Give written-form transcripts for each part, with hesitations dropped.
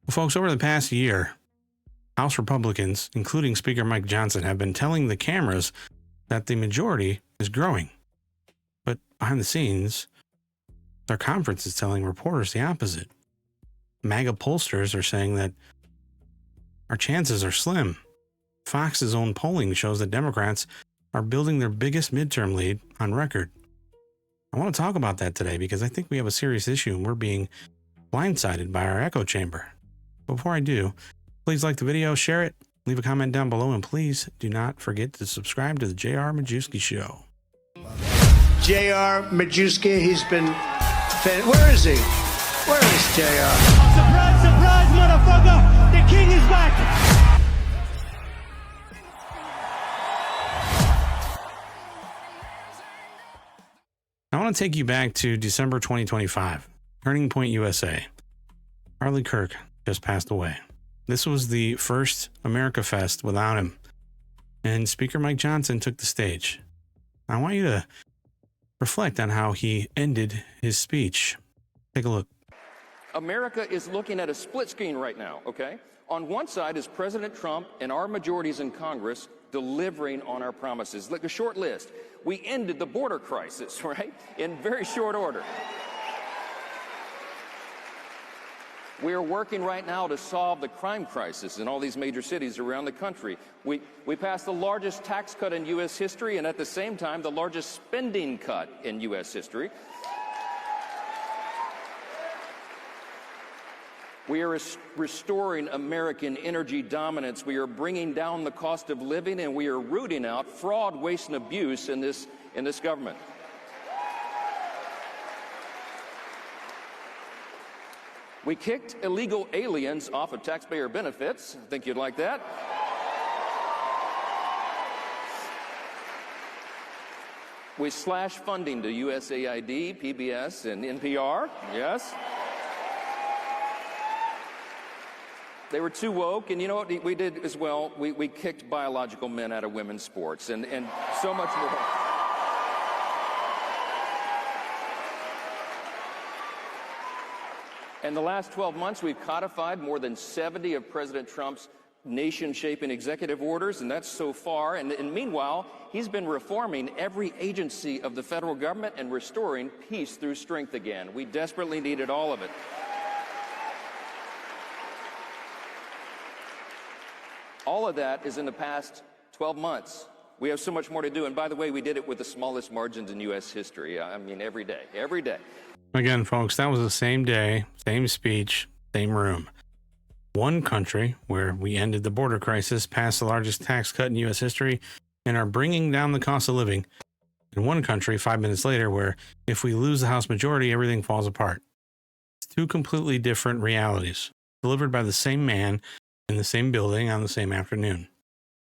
Well, folks, over the past year, House Republicans, including Speaker Mike Johnson, have been telling the cameras that the majority is growing. But behind the scenes, their conference is telling reporters the opposite. MAGA pollsters are saying that our chances are slim. Fox's own polling shows that Democrats are building their biggest midterm lead on record. I want to talk about that today because I think we have a serious issue and we're being blindsided by our echo chamber. Before I do, please like the video, share it, leave a comment down below, and please do not forget to subscribe to the J.R. Majewski Show. J.R. Majewski, he's been... Where is he? Where is J.R.? Surprise, surprise, motherfucker! The king is back! I want to take you back to December 2025. Turning Point USA. Charlie Kirk just passed away. This was the first America Fest without him, and Speaker Mike Johnson took the stage. I want you to reflect on how he ended his speech. Take a look. America is looking at a split screen right now, okay? On one side is President Trump and our majorities in Congress delivering on our promises. Look, a short list. We ended the border crisis, right? In very short order. We are working right now to solve the crime crisis in all these major cities around the country. We passed the largest tax cut in U.S. history and at the same time the largest spending cut in U.S. history. We are restoring American energy dominance. We are bringing down the cost of living, and we are rooting out fraud, waste, and abuse in this government. We kicked illegal aliens off of taxpayer benefits. I think you'd like that. We slashed funding to USAID, PBS, and NPR. Yes. They were too woke, and you know what we did as well? We kicked biological men out of women's sports, and so much more. In the last 12 months, we've codified more than 70 of President Trump's nation-shaping executive orders, and that's so far. And meanwhile, he's been reforming every agency of the federal government and restoring peace through strength again. We desperately needed all of it. All of that is in the past 12 months. We have so much more to do. And by the way, we did it with the smallest margins in U.S. history. I mean, every day, every day. Again, folks, that was the same day, same speech, same room. One country where we ended the border crisis, passed the largest tax cut in U.S. history, and are bringing down the cost of living. And one country, 5 minutes later, where if we lose the House majority, everything falls apart. It's two completely different realities, delivered by the same man in the same building on the same afternoon.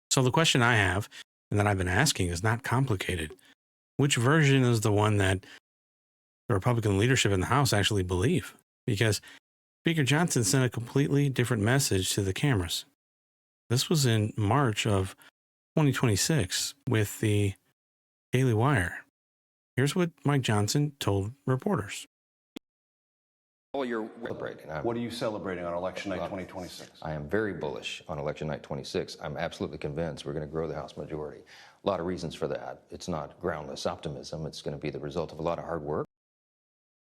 So the question I have, and that I've been asking, is not complicated. Which version is the one that the Republican leadership in the House actually believe? Because Speaker Johnson sent a completely different message to the cameras. This was in March of 2026 with the Daily Wire. Here's what Mike Johnson told reporters. You're celebrating. What are you celebrating on election night 2026? I am very bullish on election night 26. I'm absolutely convinced we're going to grow the House majority. A lot of reasons for that. It's not groundless optimism. It's going to be the result of a lot of hard work.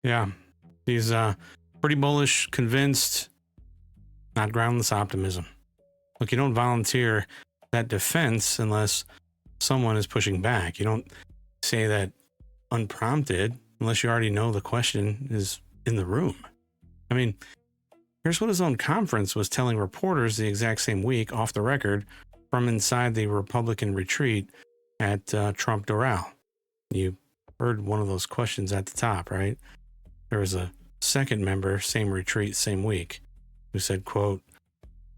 Yeah, he's pretty bullish, convinced, not groundless optimism. Look, you don't volunteer that defense unless someone is pushing back. You don't say that unprompted unless you already know the question is in the room. I mean, here's what his own conference was telling reporters the exact same week, off the record, from inside the Republican retreat at Trump Doral. You heard one of those questions at the top, right? There was a second member, same retreat, same week, who said, quote,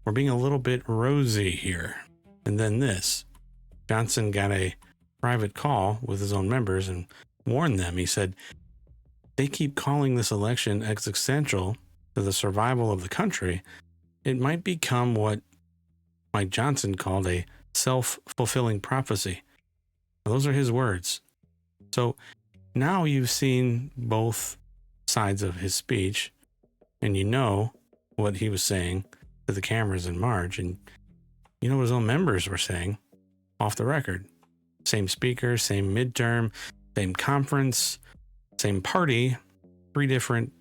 "We're being a little bit rosy here." And then this. Johnson got a private call with his own members and warned them. He said, "They keep calling this election existential to the survival of the country. It might become what Mike Johnson called a self-fulfilling prophecy." Those are his words. So now you've seen both sides of his speech, and you know what he was saying to the cameras in March, and you know what his own members were saying off the record. Same speaker, same midterm, same conference, same party, 3 different,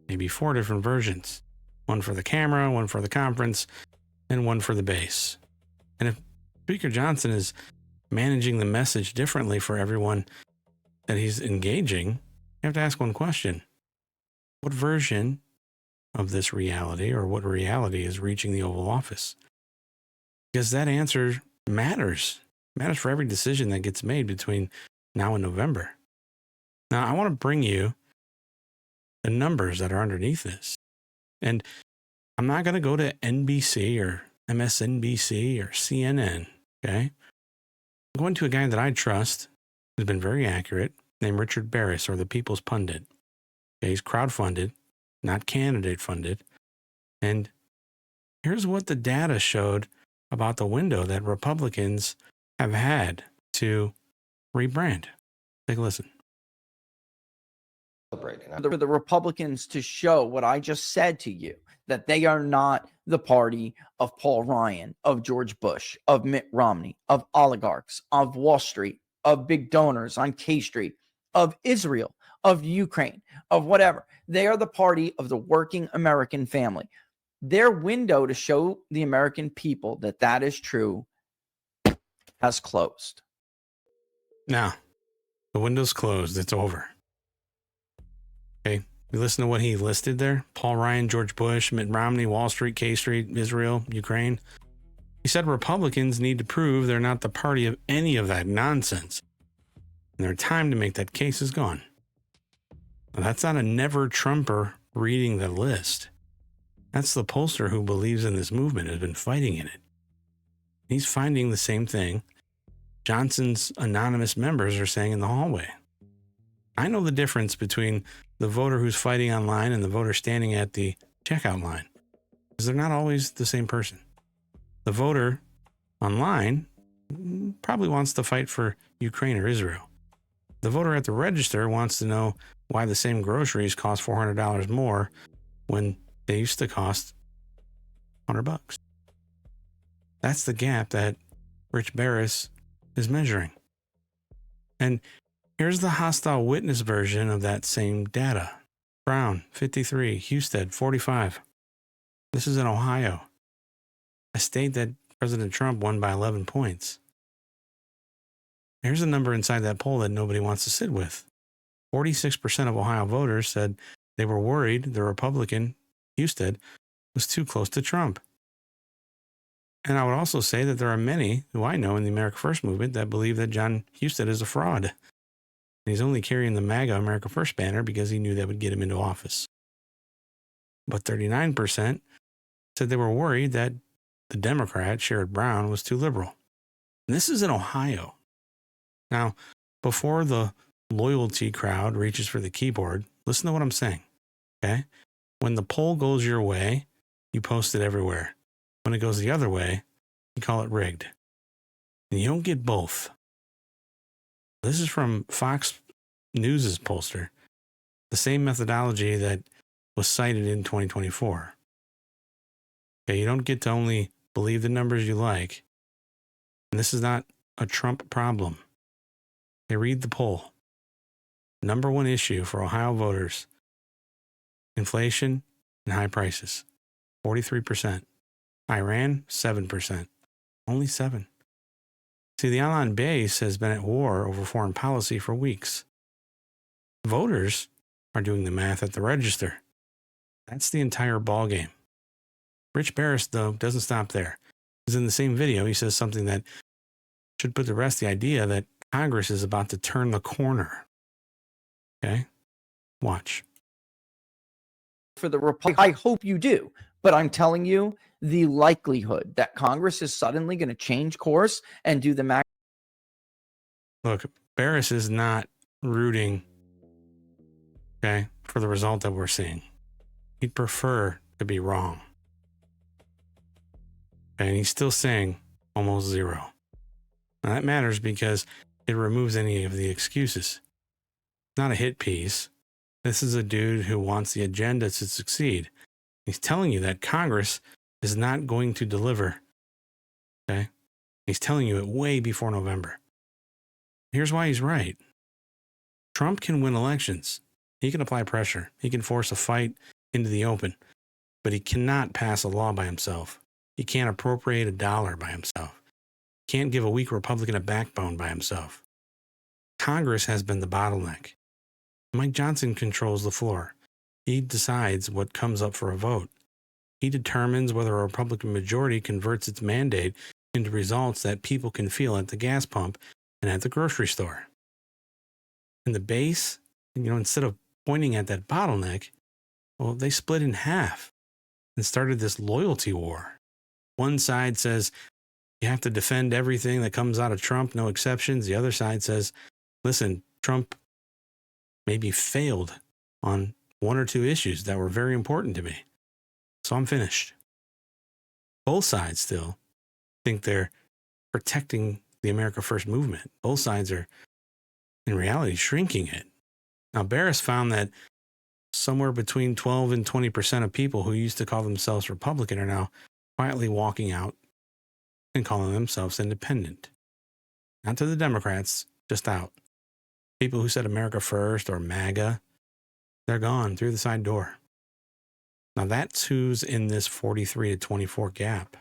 maybe 4 different versions. One for the camera, one for the conference, and one for the base. And if Speaker Johnson is managing the message differently for everyone that he's engaging, you have to ask one question. What version of this reality, or what reality, is reaching the Oval Office? Because that answer matters. It matters for every decision that gets made between now and November. Now, I want to bring you the numbers that are underneath this. And I'm not going to go to NBC or MSNBC or CNN, okay? I'm going to a guy that I trust, who's been very accurate, named Richard Baris, or the People's Pundit. Okay, he's crowdfunded, not candidate funded. And here's what the data showed about the window that Republicans have had to rebrand. Take a listen. For the Republicans to show what I just said to you, that they are not the party of Paul Ryan, of George Bush, of Mitt Romney, of oligarchs, of Wall Street, of big donors on K Street, of Israel, of Ukraine, of whatever. They are the party of the working American family. Their window to show the American people that that is true has closed. Now, the window's closed. It's over. Okay. You listen to what he listed there. Paul Ryan, George Bush, Mitt Romney, Wall Street, K Street, Israel, Ukraine. He said Republicans need to prove they're not the party of any of that nonsense. And their time to make that case is gone. Now, that's not a never Trumper reading the list. That's the pollster who believes in this movement, has been fighting in it. He's finding the same thing Johnson's anonymous members are saying in the hallway. I know the difference between the voter who's fighting online and the voter standing at the checkout line, because they're not always the same person. The voter online probably wants to fight for Ukraine or Israel. The voter at the register wants to know why the same groceries cost $400 more when they used to cost $100. That's the gap that Rich Baris is measuring. And here's the hostile witness version of that same data. Brown, 53. Husted, 45. This is in Ohio, a state that President Trump won by 11 points. Here's a number inside that poll that nobody wants to sit with. 46% of Ohio voters said they were worried the Republican, Husted, was too close to Trump. And I would also say that there are many who I know in the America First movement that believe that John Husted is a fraud. And he's only carrying the MAGA America First banner because he knew that would get him into office. But 39% said they were worried that the Democrat, Sherrod Brown, was too liberal. And this is in Ohio. Now, before the loyalty crowd reaches for the keyboard, listen to what I'm saying, okay? When the poll goes your way, you post it everywhere. When it goes the other way, you call it rigged. And you don't get both. This is from Fox News' pollster, the same methodology that was cited in 2024. Okay, you don't get to only believe the numbers you like. And this is not a Trump problem. They read the poll. Number one issue for Ohio voters: inflation and high prices. 43%. Iran, 7%. Only 7. See, the online base has been at war over foreign policy for weeks. Voters are doing the math at the register. That's the entire ballgame. Rich Baris, though, doesn't stop there. Because in the same video, he says something that should put to rest the idea that Congress is about to turn the corner. Okay? Watch. For the Republicans, I hope you do. But I'm telling you, the likelihood that Congress is suddenly going to change course and do the MAGA. Look, Baris is not rooting, okay, for the result that we're seeing. He'd prefer to be wrong. And he's still saying almost 0. Now that matters because it removes any of the excuses. It's not a hit piece. This is a dude who wants the agenda to succeed. He's telling you that Congress is not going to deliver. Okay? He's telling you it way before November. Here's why he's right. Trump can win elections. He can apply pressure. He can force a fight into the open. But he cannot pass a law by himself. He can't appropriate $1 by himself. He can't give a weak Republican a backbone by himself. Congress has been the bottleneck. Mike Johnson controls the floor. He decides what comes up for a vote. He determines whether a Republican majority converts its mandate into results that people can feel at the gas pump and at the grocery store. And the base, instead of pointing at that bottleneck, well, they split in half and started this loyalty war. One side says you have to defend everything that comes out of Trump, no exceptions. The other side says, listen, Trump maybe failed on one or two issues that were very important to me. So I'm finished. Both sides still think they're protecting the America First movement. Both sides are, in reality, shrinking it. Now, Baris found that somewhere between 12 and 20% of people who used to call themselves Republican are now quietly walking out and calling themselves independent. Not to the Democrats, just out. People who said America First or MAGA, they're gone through the side door. Now that's who's in this 43 to 24 gap.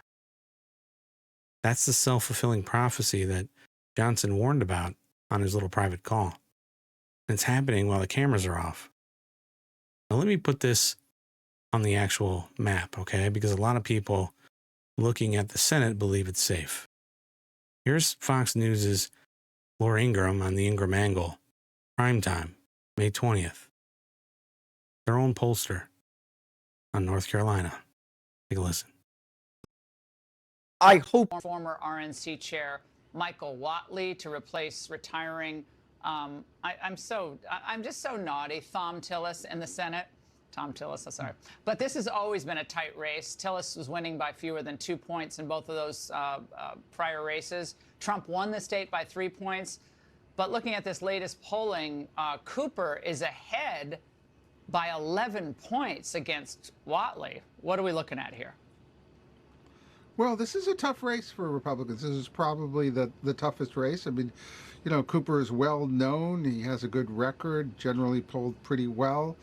That's the self-fulfilling prophecy that Johnson warned about on his little private call. And it's happening while the cameras are off. Now let me put this on the actual map, okay? Because a lot of people looking at the Senate believe it's safe. Here's Fox News' Laura Ingraham on the Ingraham Angle. Primetime, May 20th. Their own pollster on North Carolina. Take a listen. I hope Former RNC chair Michael Whatley to replace retiring, I'm just so naughty, Thom Tillis in the Senate. Tom Tillis, I'm sorry. But this has always been a tight race. Tillis was winning by fewer than 2 points in both of those prior races. Trump won the state by 3 points. But looking at this latest polling, Cooper is ahead by 11 points against Whatley. What are we looking at here? Well, this is a tough race for Republicans. This is probably the toughest race. I mean, Cooper is well known. He has a good record, generally polled pretty well.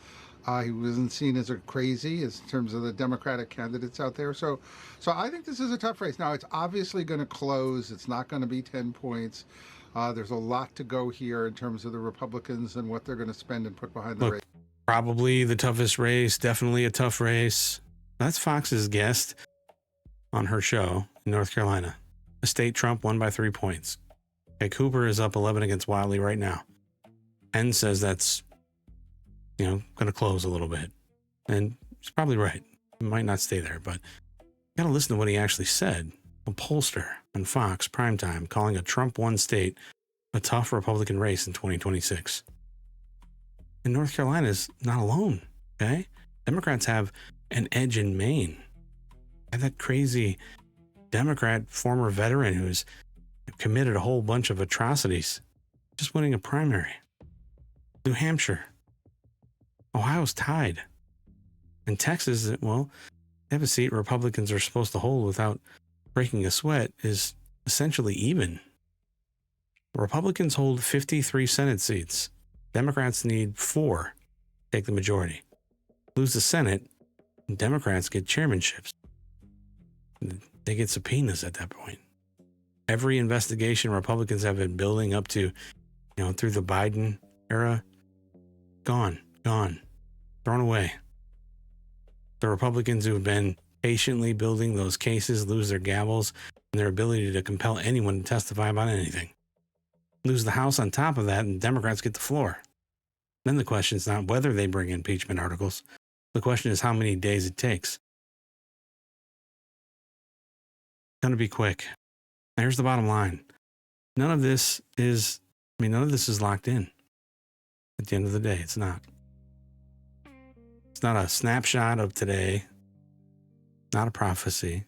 He wasn't seen as a crazy in terms of the Democratic candidates out there. So I think this is a tough race. Now, it's obviously going to close. It's not going to be 10 points. There's a lot to go here in terms of the Republicans and what they're going to spend and put behind the race. Probably the toughest race, definitely a tough race. That's Fox's guest on her show in North Carolina. A state Trump won by 3 points. Okay, Cooper is up 11 against Whatley right now. Penn says that's, going to close a little bit. And he's probably right. He might not stay there, but you got to listen to what he actually said. A pollster on Fox primetime calling a Trump won state a tough Republican race in 2026. And North Carolina is not alone, okay? Democrats have an edge in Maine. And that crazy Democrat former veteran who's committed a whole bunch of atrocities just winning a primary. New Hampshire. Ohio's tied. And Texas, well, they have a seat Republicans are supposed to hold without breaking a sweat is essentially even. Republicans hold 53 Senate seats. Democrats need 4 to take the majority. Lose the Senate, and Democrats get chairmanships. They get subpoenas at that point. Every investigation Republicans have been building up to, through the Biden era, gone, thrown away. The Republicans who have been patiently building those cases lose their gavels and their ability to compel anyone to testify about anything. Lose the House on top of that, and Democrats get the floor. Then the question is not whether they bring impeachment articles. The question is how many days it takes. It's going to be quick. Here's the bottom line. None of this is locked in. At the end of the day, it's not. It's not a snapshot of today. Not a prophecy.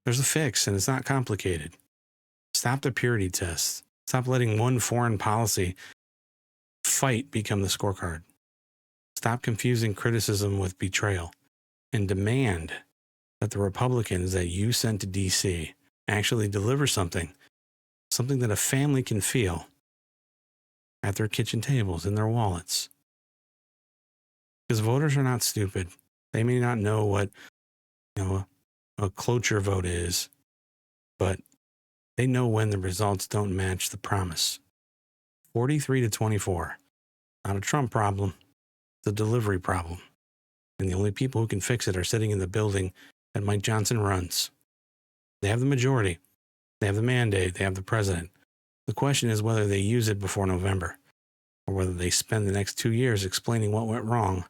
There's a fix, and it's not complicated. Stop the purity test. Stop letting one foreign policy fight become the scorecard. Stop confusing criticism with betrayal. and demand that the Republicans that you sent to D.C. actually deliver something that a family can feel at their kitchen tables, in their wallets. Because voters are not stupid. They may not know what, a cloture vote is, but they know when the results don't match the promise. 43-24. Not a Trump problem. It's a delivery problem. And the only people who can fix it are sitting in the building that Mike Johnson runs. They have the majority. They have the mandate. They have the president. The question is whether they use it before November, or whether they spend the next 2 years explaining what went wrong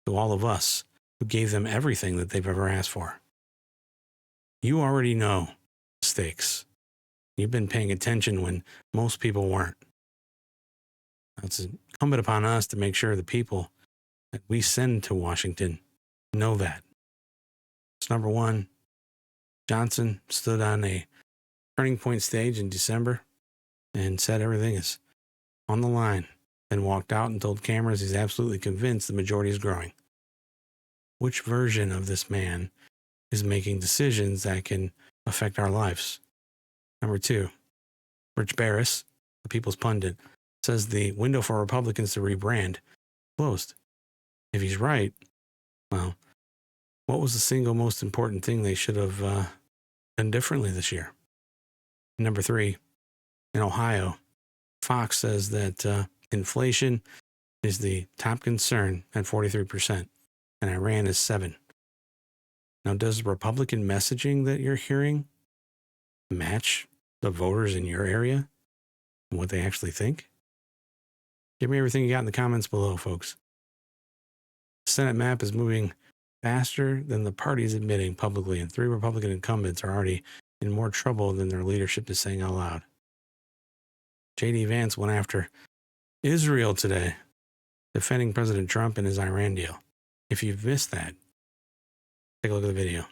to all of us who gave them everything that they've ever asked for. You already know the stakes. You've been paying attention when most people weren't. It's incumbent upon us to make sure the people that we send to Washington know that. So number one, Johnson stood on a turning point stage in December and said everything is on the line, then walked out and told cameras he's absolutely convinced the majority is growing. Which version of this man is making decisions that can affect our lives? Number two, Rich Baris, the People's Pundit, says the window for Republicans to rebrand closed. If he's right, well, what was the single most important thing they should have done differently this year? Number three, in Ohio, Fox says that inflation is the top concern at 43%, and Iran is 7%. Now, does Republican messaging that you're hearing match the voters in your area and what they actually think? Give me everything you got in the comments below, folks. The Senate map is moving faster than the parties admitting publicly, and 3 Republican incumbents are already in more trouble than their leadership is saying out loud. J.D. Vance went after Israel today, defending President Trump and his Iran deal. If you've missed that, take a look at the video.